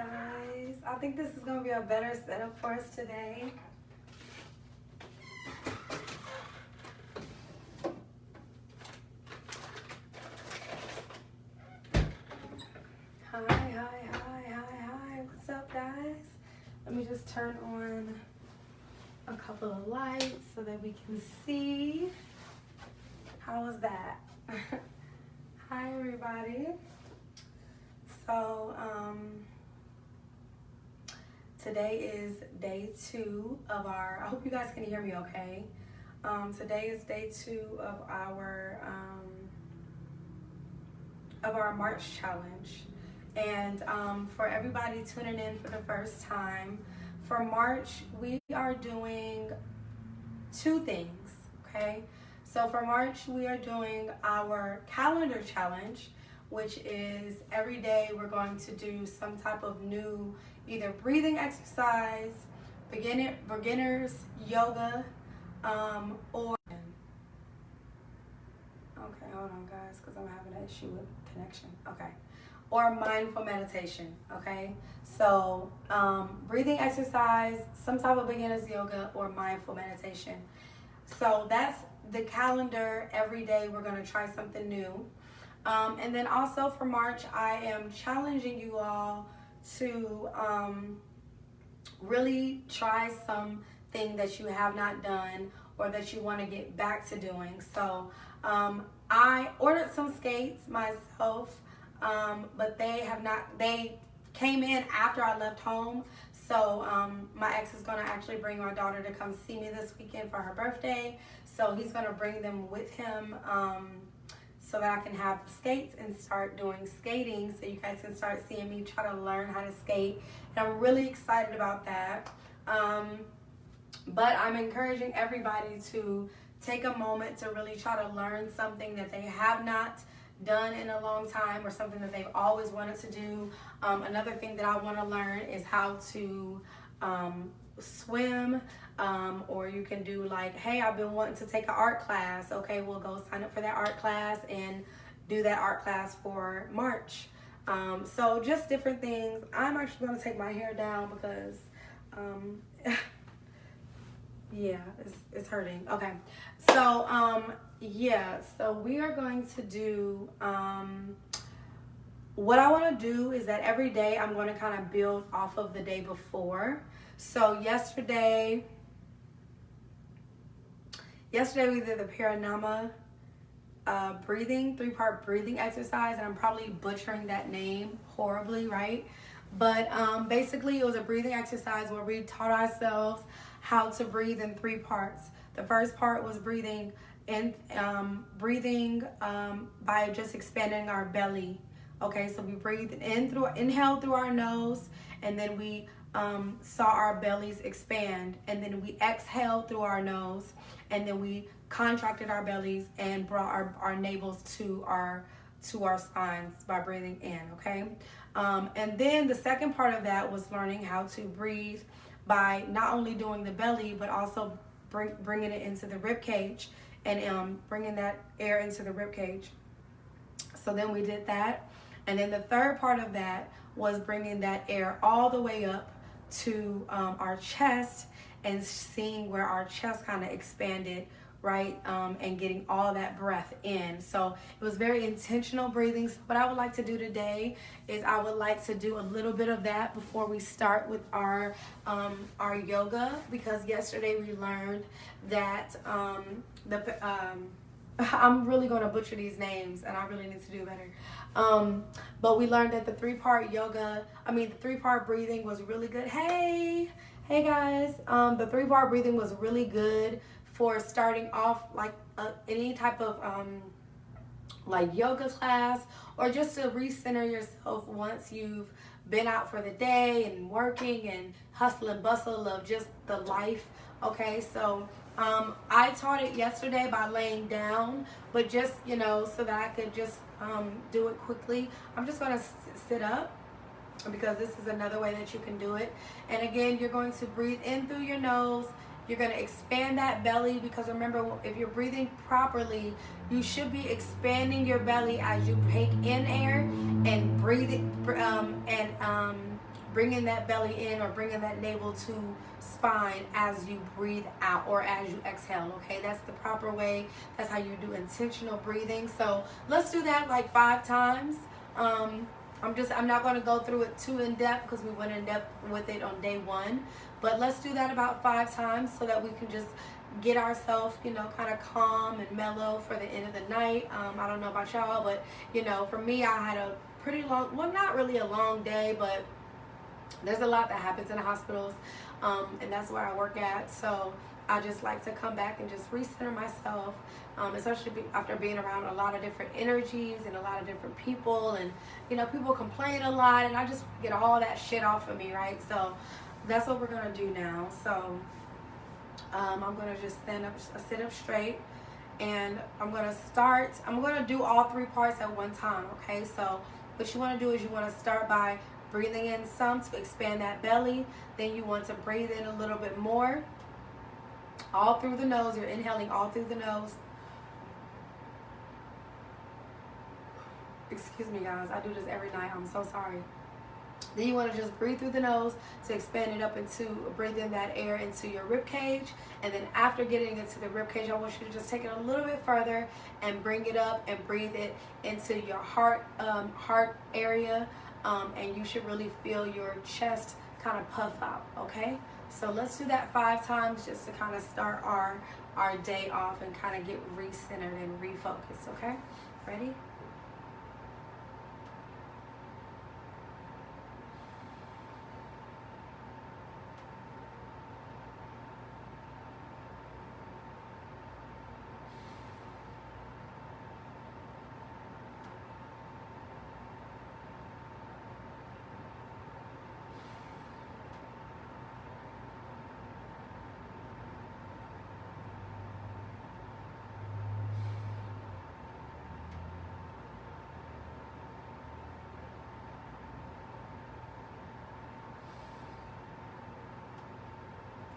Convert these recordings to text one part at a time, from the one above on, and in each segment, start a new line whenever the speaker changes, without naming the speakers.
guys. I think this is going to be a better setup for us today. Hi. What's up, guys? Let me just turn on a couple of lights so that we can see. How was that? Hi, everybody. So, today is day 2 of our, I hope you guys can hear me okay. Today is day 2 of our March challenge. And for everybody tuning in for the first time, for March, we are doing 2 things, okay? So for March, we are doing our calendar challenge, which is every day we're going to do some type of new, either breathing exercise, beginners yoga, or, okay, hold on guys, because I'm having an issue with connection, okay, or mindful meditation, okay? So breathing exercise, some type of beginner's yoga, or mindful meditation. So that's the calendar. Every day we're going to try something new. And then also for March, I am challenging you all to really try something that you have not done or that you want to get back to doing. So I ordered some skates myself, but they came in after I left home. So my ex is going to actually bring my daughter to come see me this weekend for her birthday. So he's going to bring them with him so that I can have the skates and start doing skating, so you guys can start seeing me try to learn how to skate. And I'm really excited about that. But I'm encouraging everybody to take a moment to really try to learn something that they have not done in a long time, or something that they've always wanted to do. Another thing that I want to learn is how to swim, or you can do like, hey, I've been wanting to take an art class. Okay, we'll go sign up for that art class and do that art class for March. So just different things. I'm actually going to take my hair down because yeah, it's hurting. Okay, so yeah, so we are going to do what I want to do is that every day I'm going to kind of build off of the day before. So yesterday we did the Paranama breathing, 3-part breathing exercise, and I'm probably butchering that name horribly, right? But basically it was a breathing exercise where we taught ourselves how to breathe in 3 parts. The first part was breathing by just expanding our belly. Okay, so we breathed inhale through our nose, and then we saw our bellies expand, and then we exhaled through our nose, and then we contracted our bellies and brought our navels to our spines by breathing in. Okay, and then the second part of that was learning how to breathe by not only doing the belly, but also bringing it into the rib cage, and bringing that air into the rib cage. So then we did that, and then the third part of that was bringing that air all the way up to our chest, and seeing where our chest kind of expanded, right, and getting all that breath in. So it was very intentional breathing. So what I would like to do today is I would like to do a little bit of that before we start with our yoga, because yesterday we learned that I'm really going to butcher these names, and I really need to do better. But we learned that the 3-part the 3-part breathing was really good. Hey guys. The 3-part breathing was really good for starting off like any type of like yoga class, or just to recenter yourself once you've been out for the day and working and hustle and bustle of just the life. Okay, so I taught it yesterday by laying down, but just, so that I could just do it quickly. I'm just going to sit up, because this is another way that you can do it. And again, you're going to breathe in through your nose. You're going to expand that belly, because remember, if you're breathing properly, you should be expanding your belly as you take in air and breathe it, bringing that belly in or bringing that navel to spine as you breathe out or as you exhale. Okay, that's the proper way. That's how you do intentional breathing. So let's do that like 5 times. I'm not going to go through it too in depth because we went in depth with it on day 1, but let's do that about 5 times so that we can just get ourselves, you know, kind of calm and mellow for the end of the night. I don't know about y'all, but you know, for me, I had a pretty long, well, not really a long day, but there's a lot that happens in the hospitals, and that's where I work at. So I just like to come back and just recenter myself, especially after being around a lot of different energies and a lot of different people, and you know, people complain a lot, and I just get all that shit off of me, right? So that's what we're gonna do now. So I'm gonna just sit up straight, and I'm gonna do all 3 parts at one time. Okay, so what you want to do is you want to start by breathing in some to expand that belly. Then you want to breathe in a little bit more, all through the nose. You're inhaling all through the nose. Excuse me, guys. I do this every night. I'm so sorry. Then you want to just breathe through the nose to expand it up into, breathe in that air into your rib cage. And then after getting into the rib cage, I want you to just take it a little bit further and bring it up and breathe it into your heart area. And you should really feel your chest kind of puff out, okay? So let's do that 5 times just to kind of start our day off and kind of get re-centered and refocused, okay? Ready?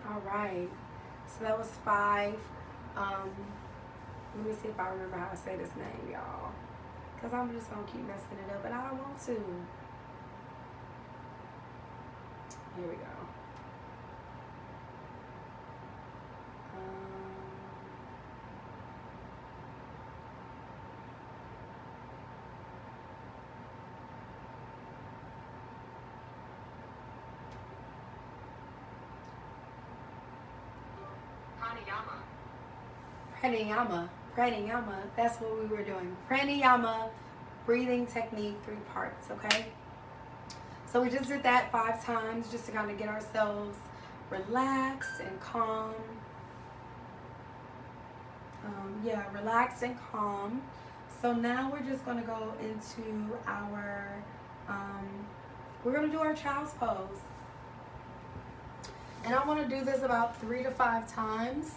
All right, so that was 5. Let me see if I remember how to say this name, y'all, because I'm just gonna keep messing it up, and I don't want to. Here we go. Pranayama, that's what we were doing. Pranayama, breathing technique, 3 parts, okay? So we just did that 5 times just to kind of get ourselves relaxed and calm. Relaxed and calm. So now we're just going to go into our, we're going to do our child's pose. And I want to do this about 3 to 5 times.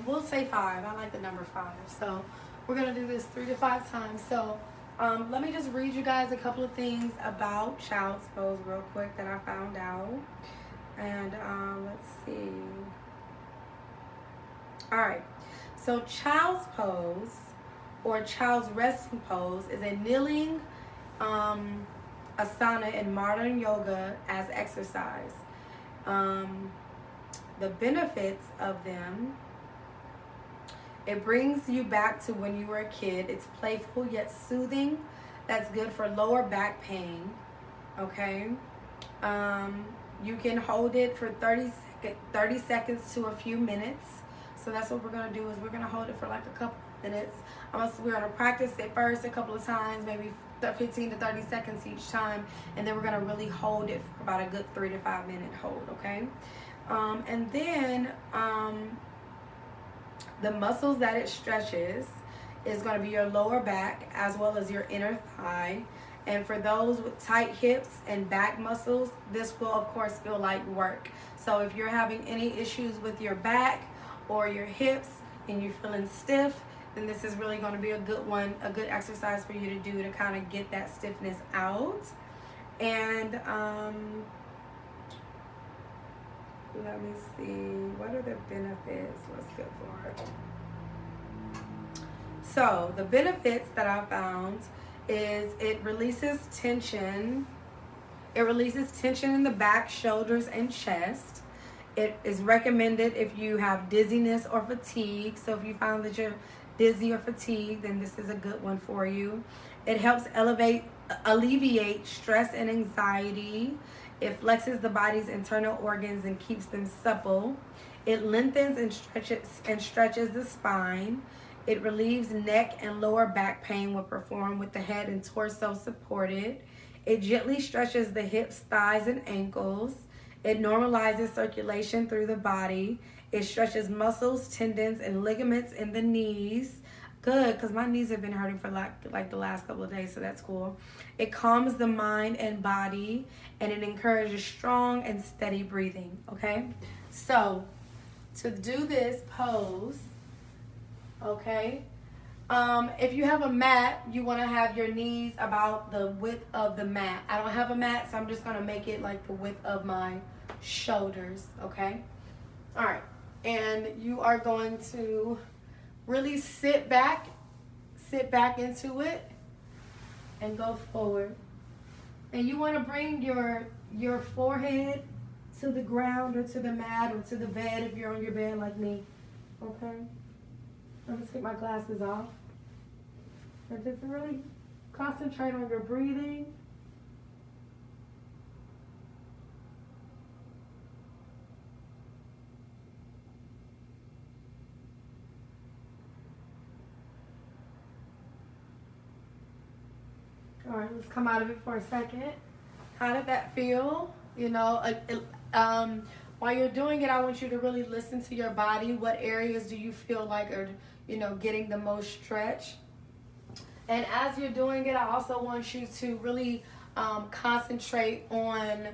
We'll say 5. I like the number 5. So we're going to do this 3 to 5 times. So let me just read you guys a couple of things about child's pose real quick that I found out. And let's see. All right. So child's pose or child's resting pose is a kneeling asana in modern yoga as exercise. The benefits of them: it brings you back to when you were a kid. It's playful yet soothing. That's good for lower back pain. Okay. You can hold it for 30 seconds to a few minutes. So that's what we're going to do, is we're going to hold it for like a couple of minutes. We're going to practice it first a couple of times, maybe 15 to 30 seconds each time. And then we're going to really hold it for about a good 3 to 5 minute hold, okay? And then the muscles that it stretches is going to be your lower back as well as your inner thigh. And for those with tight hips and back muscles, this will of course feel like work. So if you're having any issues with your back or your hips and you're feeling stiff, then this is really going to be a good one, a good exercise for you to do to kind of get that stiffness out. And let me see, what are the benefits? What's good for it? So the benefits that I found is it releases tension It releases tension in the back, shoulders, and chest. It is recommended if you have dizziness or fatigue. So if you find that you're dizzy or fatigued, then this is a good one for you. It helps alleviate stress and anxiety. It flexes the body's internal organs and keeps them supple. It lengthens and stretches the spine. It relieves neck and lower back pain when performed with the head and torso supported. It gently stretches the hips, thighs, and ankles. It normalizes circulation through the body. It stretches muscles, tendons, and ligaments in the knees. Good, because my knees have been hurting for like the last couple of days, so that's cool. It calms the mind and body, and it encourages strong and steady breathing, okay? So, to do this pose, okay, if you have a mat, you want to have your knees about the width of the mat. I don't have a mat, so I'm just going to make it like the width of my shoulders, okay? All right, and you are going to really sit back into it and go forward. And you want to bring your forehead to the ground or to the mat or to the bed if you're on your bed like me, okay? I'm going to take my glasses off. And just really concentrate on your breathing. All right, let's come out of it for a second. How did that feel? You know, while you're doing it, I want you to really listen to your body. What areas do you feel like are, you know, getting the most stretch? And as you're doing it, I also want you to really concentrate on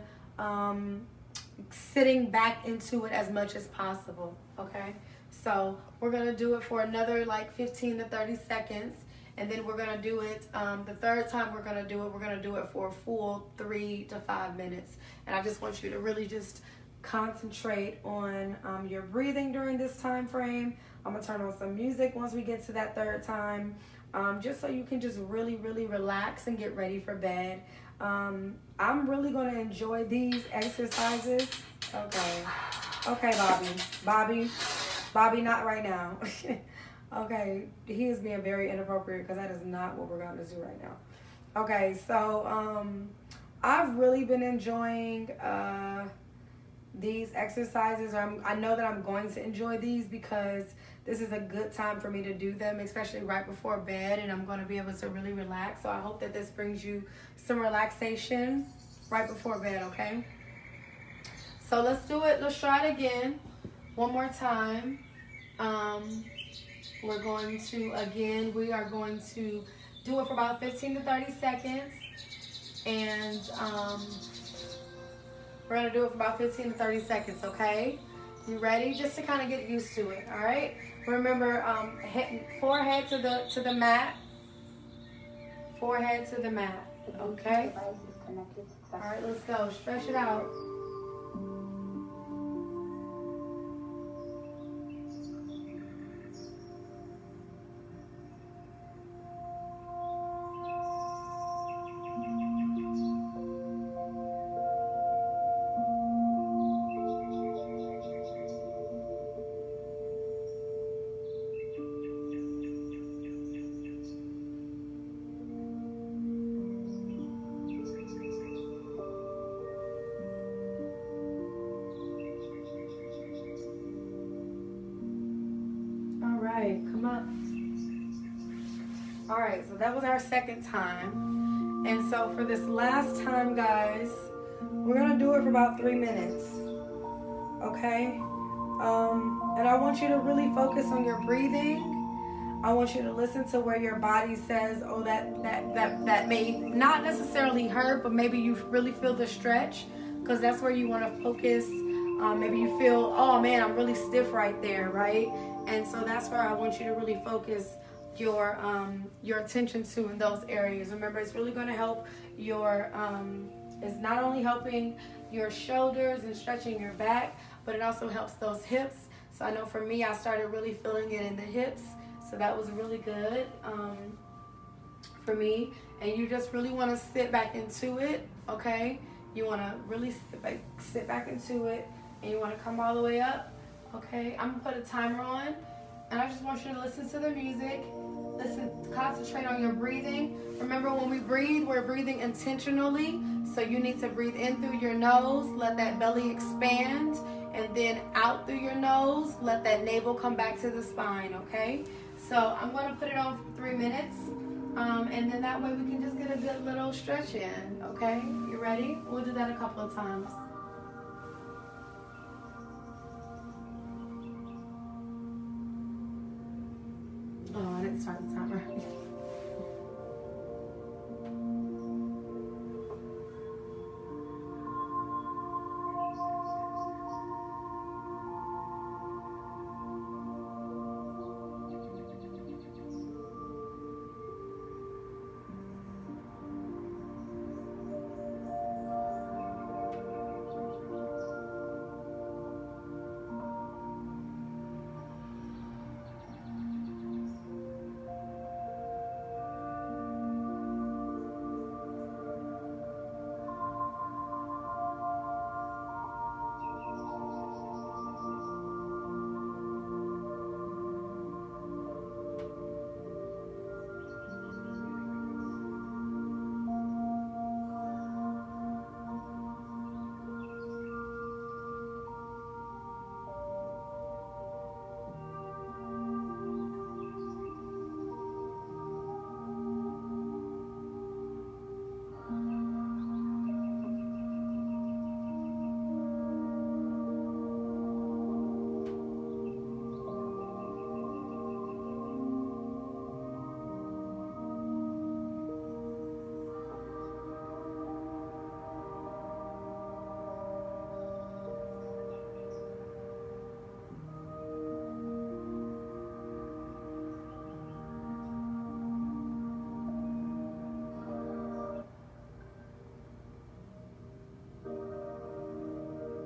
sitting back into it as much as possible, okay? So we're gonna do it for another like 15 to 30 seconds. And then we're gonna do it, the third time we're gonna do it for a full 3 to 5 minutes. And I just want you to really just concentrate on your breathing during this time frame. I'm gonna turn on some music once we get to that third time, just so you can just really, really relax and get ready for bed. I'm really gonna enjoy these exercises. Okay, Bobby, not right now. Okay, he is being very inappropriate because that is not what we're going to do right now. Okay, so I've really been enjoying these exercises. I know that I'm going to enjoy these because this is a good time for me to do them, especially right before bed, and I'm going to be able to really relax. So I hope that this brings you some relaxation right before bed, okay? So let's do it. Let's try it again one more time. We are going to do it for about 15 to 30 seconds. And we're going to do it for about 15 to 30 seconds, okay? You ready? Just to kind of get used to it, all right? Remember, forehead to the mat. Forehead to the mat, okay? All right, let's go. Stretch it out. Come up. All right, so that was our second time. And so for this last time, guys, we're gonna do it for about 3 minutes, okay? And I want you to really focus on your breathing. I want you to listen to where your body says, oh, that may not necessarily hurt, but maybe you really feel the stretch, because that's where you want to focus. Maybe you feel, oh man, I'm really stiff right there, right? And so that's where I want you to really focus your attention to in those areas. Remember, it's really going to help it's not only helping your shoulders and stretching your back, but it also helps those hips. So I know for me, I started really feeling it in the hips. So that was really good for me. And you just really want to sit back into it, okay? You want to really sit back into it, and you want to come all the way up. Okay, I'm gonna put a timer on, and I just want you to listen to the music. Listen, concentrate on your breathing. Remember, when we breathe, we're breathing intentionally. So you need to breathe in through your nose, let that belly expand, and then out through your nose, let that navel come back to the spine, okay? So I'm gonna put it on for 3 minutes, and then that way we can just get a good little stretch in, okay? You ready? We'll do that a couple of times. Oh, I didn't start the timer.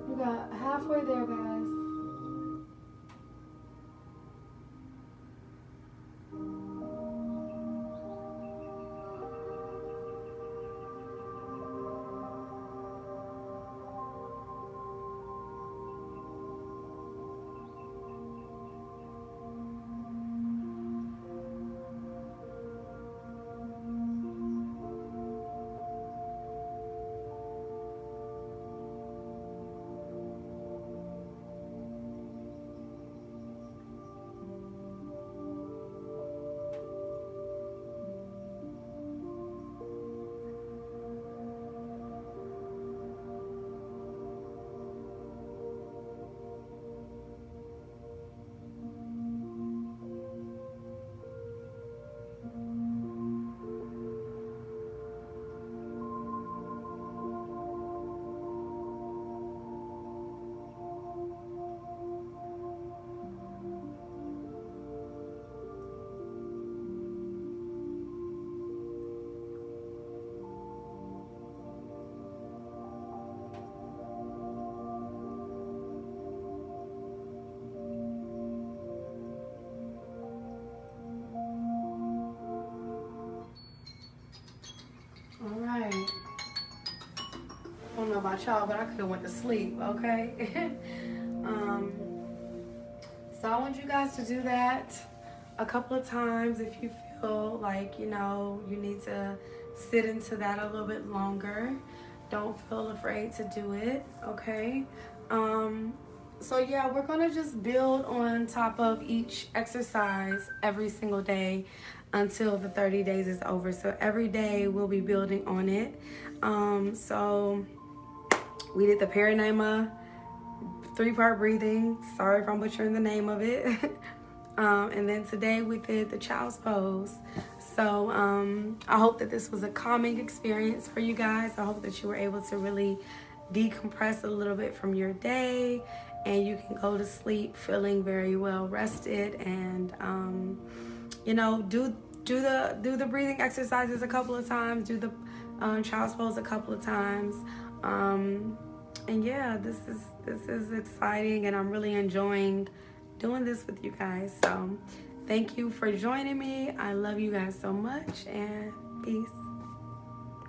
We got halfway there, guys. All right. I don't know about y'all, but I could have went to sleep, okay? So I want you guys to do that a couple of times if you feel like, you know, you need to sit into that a little bit longer. Don't feel afraid to do it, okay? So yeah, we're gonna just build on top of each exercise every single day until the 30 days is over. So every day we'll be building on it. So we did the Paranama 3-part breathing. Sorry if I'm butchering the name of it. And then today we did the child's pose. So I hope that this was a calming experience for you guys. I hope that you were able to really decompress a little bit from your day, and you can go to sleep feeling very well rested. And you know, do the breathing exercises a couple of times. Do the child's pose a couple of times. And yeah, this is exciting, and I'm really enjoying doing this with you guys. So thank you for joining me. I love you guys so much, and peace.